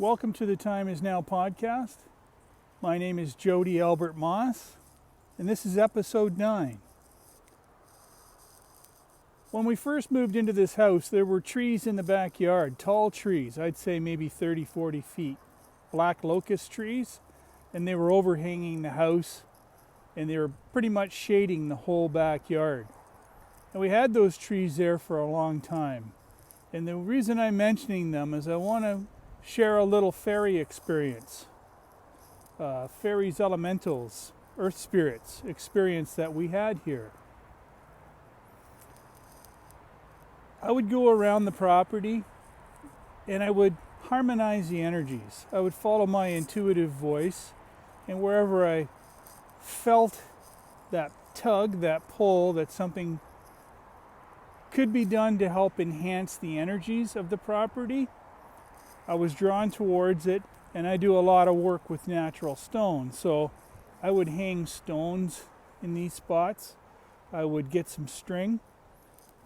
Welcome to the Time Is Now podcast. My name is Jody Albert Moss, and this is episode 9. When we first moved into this house, there were trees in the backyard, tall trees, I'd say maybe 30, 40 feet, black locust trees, and they were overhanging the house, and they were pretty much shading the whole backyard. And we had those trees there for a long time. And the reason I'm mentioning them is I want to share a little fairy experience. Fairies, elementals, earth spirits experience that we had here. I would go around the property and I would harmonize the energies. I would follow my intuitive voice, and wherever I felt that tug, that pull, that something could be done to help enhance the energies of the property, I was drawn towards it. And I do a lot of work with natural stones, so I would hang stones in these spots. I would get some string,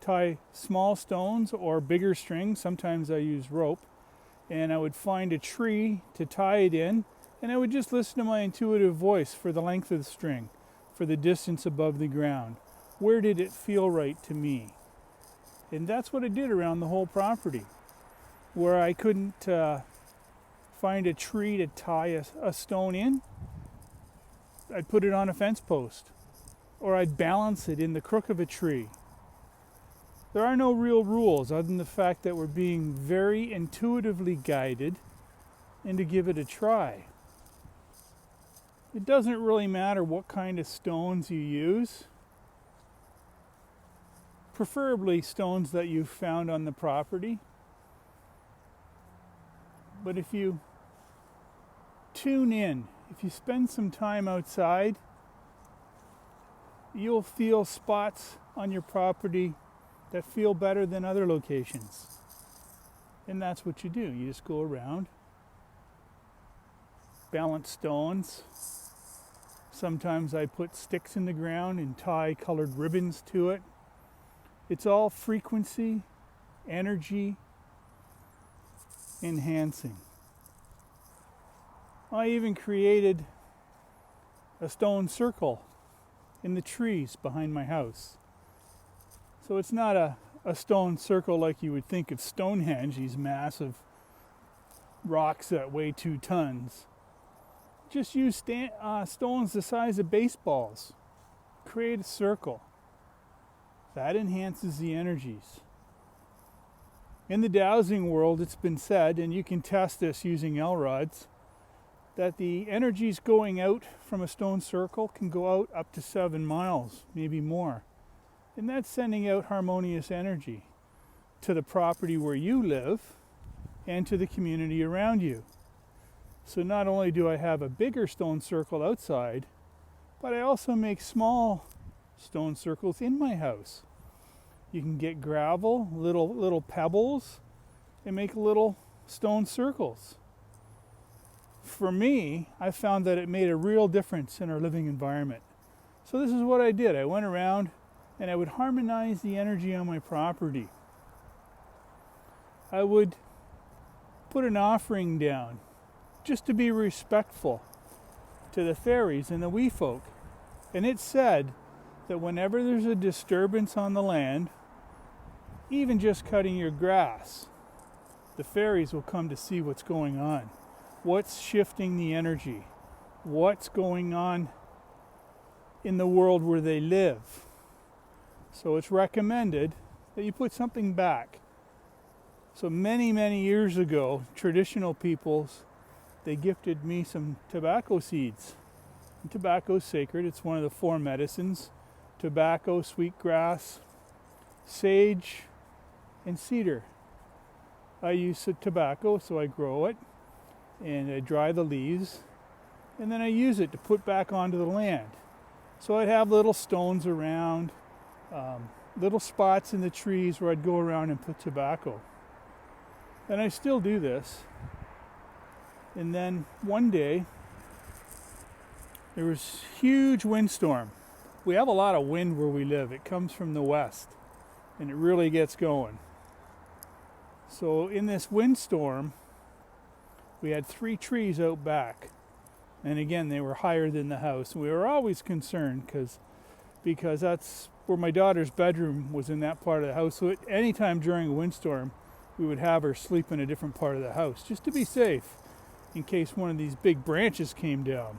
tie small stones or bigger string, sometimes I use rope, and I would find a tree to tie it in, and I would just listen to my intuitive voice for the length of the string, for the distance above the ground. Where did it feel right to me? And that's what I did around the whole property. Where I couldn't find a tree to tie a stone in, I'd put it on a fence post, or I'd balance it in the crook of a tree. There are no real rules other than the fact that we're being very intuitively guided and to give it a try. It doesn't really matter what kind of stones you use, preferably stones that you've found on the property. But if you tune in, if you spend some time outside, you'll feel spots on your property that feel better than other locations. And that's what you do. You just go around, balance stones. Sometimes I put sticks in the ground and tie colored ribbons to it. It's all frequency, energy, enhancing. I even created a stone circle in the trees behind my house. So it's not a stone circle like you would think of Stonehenge, these massive rocks that weigh 2 tons. Just use stones the size of baseballs. Create a circle. That enhances the energies. In the dowsing world, it's been said, and you can test this using L-rods, that the energies going out from a stone circle can go out up to 7 miles, maybe more. And that's sending out harmonious energy to the property where you live and to the community around you. So not only do I have a bigger stone circle outside, but I also make small stone circles in my house. You can get gravel, little pebbles, and make little stone circles. For me, I found that it made a real difference in our living environment. So this is what I did. I went around and I would harmonize the energy on my property. I would put an offering down just to be respectful to the fairies and the wee folk. And it said that whenever there's a disturbance on the land, even just cutting your grass, the fairies will come to see what's going on. What's shifting the energy? What's going on in the world where they live? So it's recommended that you put something back. So many, many years ago, traditional peoples, they gifted me some tobacco seeds. And tobacco is sacred. It's one of the 4 medicines. Tobacco, sweetgrass, sage, and cedar. I use tobacco, so I grow it, and I dry the leaves, and then I use it to put back onto the land. So I'd have little stones around, little spots in the trees where I'd go around and put tobacco. And I still do this. And then one day, there was a huge windstorm. We have a lot of wind where we live. It comes from the west, and it really gets going. So in this windstorm, we had 3 trees out back. And again, they were higher than the house. We were always concerned because that's where my daughter's bedroom was, in that part of the house. So at any time during a windstorm, we would have her sleep in a different part of the house just to be safe in case one of these big branches came down.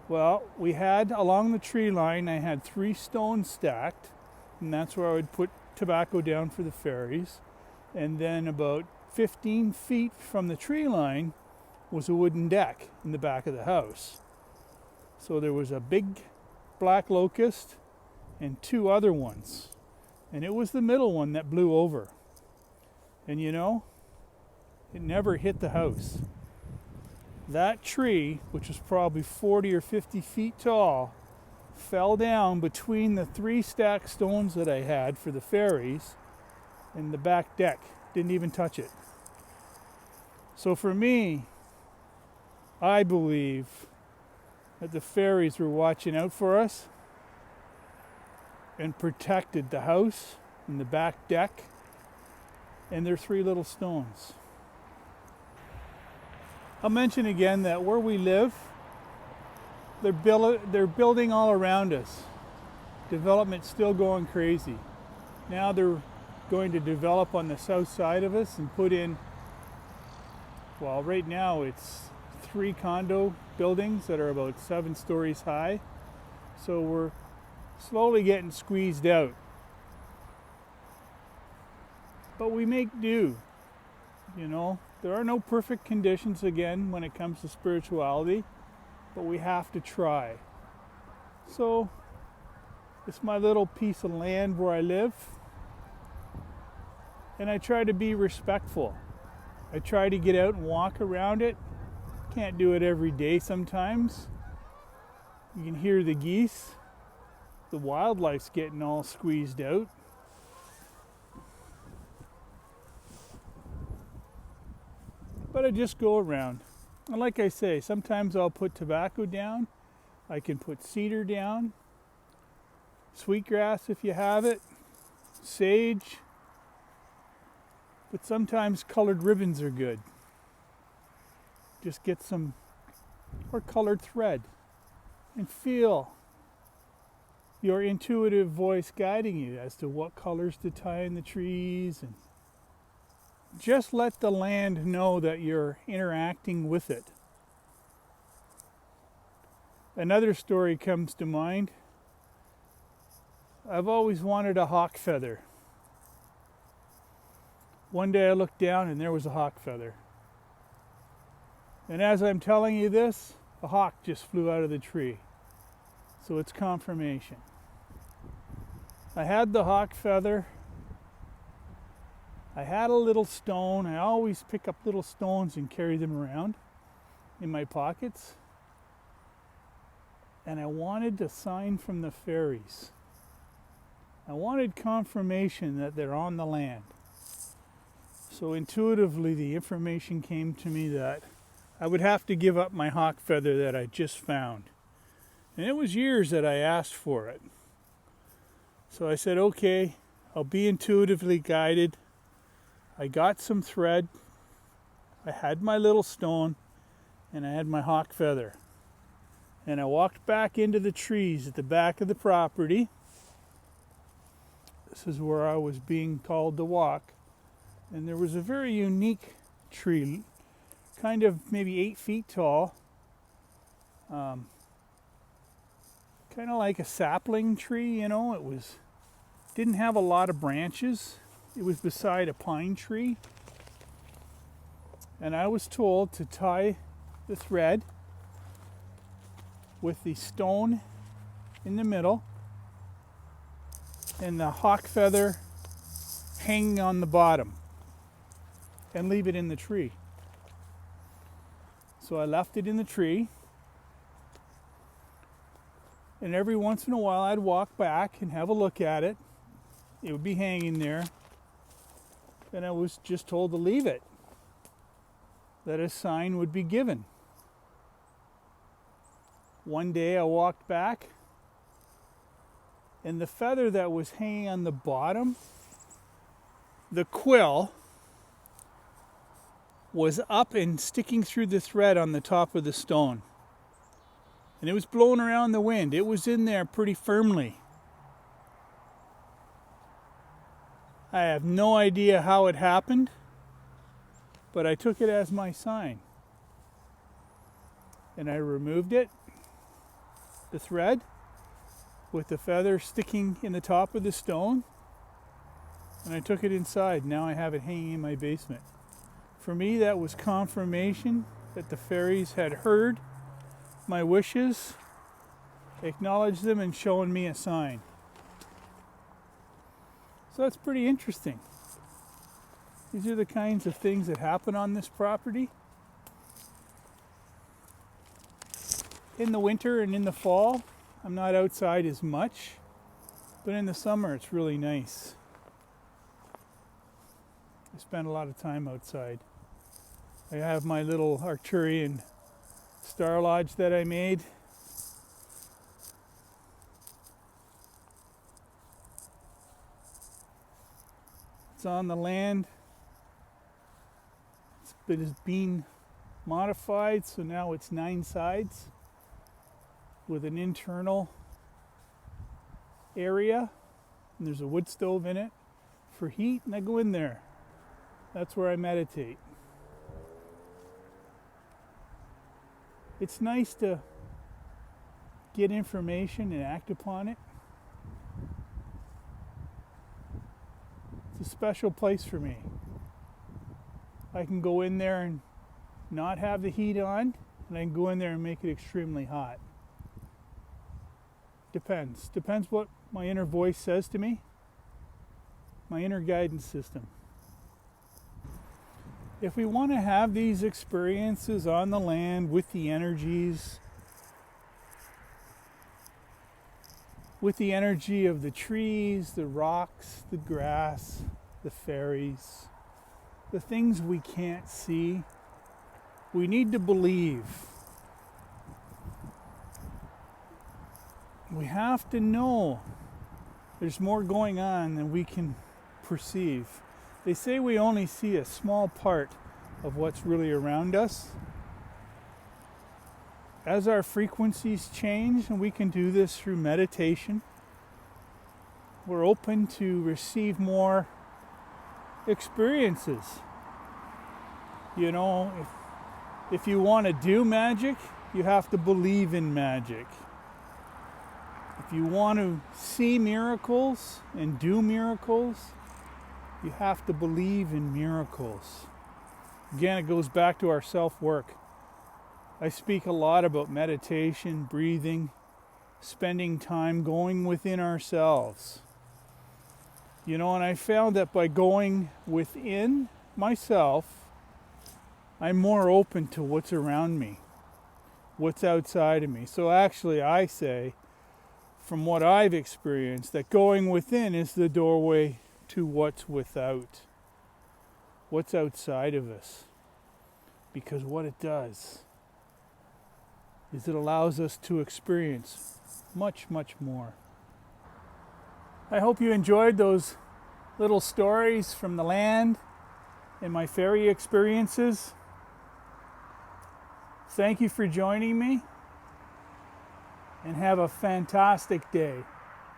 Well, we had along the tree line, I had 3 stones stacked, and that's where I would put tobacco down for the fairies. And then about 15 feet from the tree line was a wooden deck in the back of the house. So there was a big black locust and 2 other ones. And it was the middle one that blew over. And you know, it never hit the house. That tree, which was probably 40 or 50 feet tall, fell down between the 3 stacked stones that I had for the fairies and the back deck. Didn't even touch it. So for me, I believe that the fairies were watching out for us and protected the house and the back deck and their 3 little stones. I'll mention again that where we live, they're building all around us. Development's still going crazy. Now they're going to develop on the south side of us and put in, well, right now it's 3 condo buildings that are about 7 stories high. So we're slowly getting squeezed out. But we make do, you know. There are no perfect conditions, again, when it comes to spirituality, but we have to try. So, it's my little piece of land where I live, and I try to be respectful. I try to get out and walk around it. Can't do it every day sometimes. You can hear the geese. The wildlife's getting all squeezed out. But I just go around. And like I say, sometimes I'll put tobacco down. I can put cedar down. Sweetgrass if you have it. Sage. But sometimes colored ribbons are good. Just get some, or colored thread. And feel your intuitive voice guiding you as to what colors to tie in the trees, and just let the land know that you're interacting with it. Another story comes to mind. I've always wanted a hawk feather. One day I looked down and there was a hawk feather. And as I'm telling you this, a hawk just flew out of the tree. So it's confirmation. I had the hawk feather. I had a little stone. I always pick up little stones and carry them around in my pockets. And I wanted a sign from the fairies. I wanted confirmation that they're on the land. So intuitively the information came to me that I would have to give up my hawk feather that I just found. And it was years that I asked for it. So I said, okay, I'll be intuitively guided. I got some thread, I had my little stone, and I had my hawk feather. And I walked back into the trees at the back of the property. This is where I was being called to walk. And there was a very unique tree, kind of maybe 8 feet tall. Kind of like a sapling tree, you know. Didn't have a lot of branches. It was beside a pine tree. And I was told to tie the thread with the stone in the middle and the hawk feather hanging on the bottom, and leave it in the tree. So I left it in the tree, and every once in a while I'd walk back and have a look at it. It would be hanging there, and I was just told to leave it, that a sign would be given. One day I walked back, and the feather that was hanging on the bottom, the quill, was up and sticking through the thread on the top of the stone. And it was blowing around the wind. It was in there pretty firmly. I have no idea how it happened, but I took it as my sign. And I removed it, the thread, with the feather sticking in the top of the stone, and I took it inside. Now I have it hanging in my basement. For me, that was confirmation that the fairies had heard my wishes, acknowledged them, and shown me a sign. So that's pretty interesting. These are the kinds of things that happen on this property. In the winter and in the fall, I'm not outside as much, but in the summer it's really nice. I spend a lot of time outside. I have my little Arcturian star lodge that I made. It's on the land. It is being modified, so now it's 9 sides with an internal area, and there's a wood stove in it for heat, and I go in there. That's where I meditate. It's nice to get information and act upon it. It's a special place for me. I can go in there and not have the heat on, and I can go in there and make it extremely hot. Depends what my inner voice says to me, my inner guidance system. If we want to have these experiences on the land with the energies, with the energy of the trees, the rocks, the grass, the fairies, the things we can't see, we need to believe. We have to know there's more going on than we can perceive. They say we only see a small part of what's really around us. As our frequencies change, and we can do this through meditation, we're open to receive more experiences. You know, if you want to do magic, you have to believe in magic. If you want to see miracles and do miracles, you have to believe in miracles. Again, it goes back to our self-work. I speak a lot about meditation, breathing, spending time going within ourselves. You know, and I found that by going within myself, I'm more open to what's around me, what's outside of me. So actually, I say, from what I've experienced, that going within is the doorway to what's without, what's outside of us. Because what it does is it allows us to experience much, much more. I hope you enjoyed those little stories from the land and my fairy experiences. Thank you for joining me, and have a fantastic day.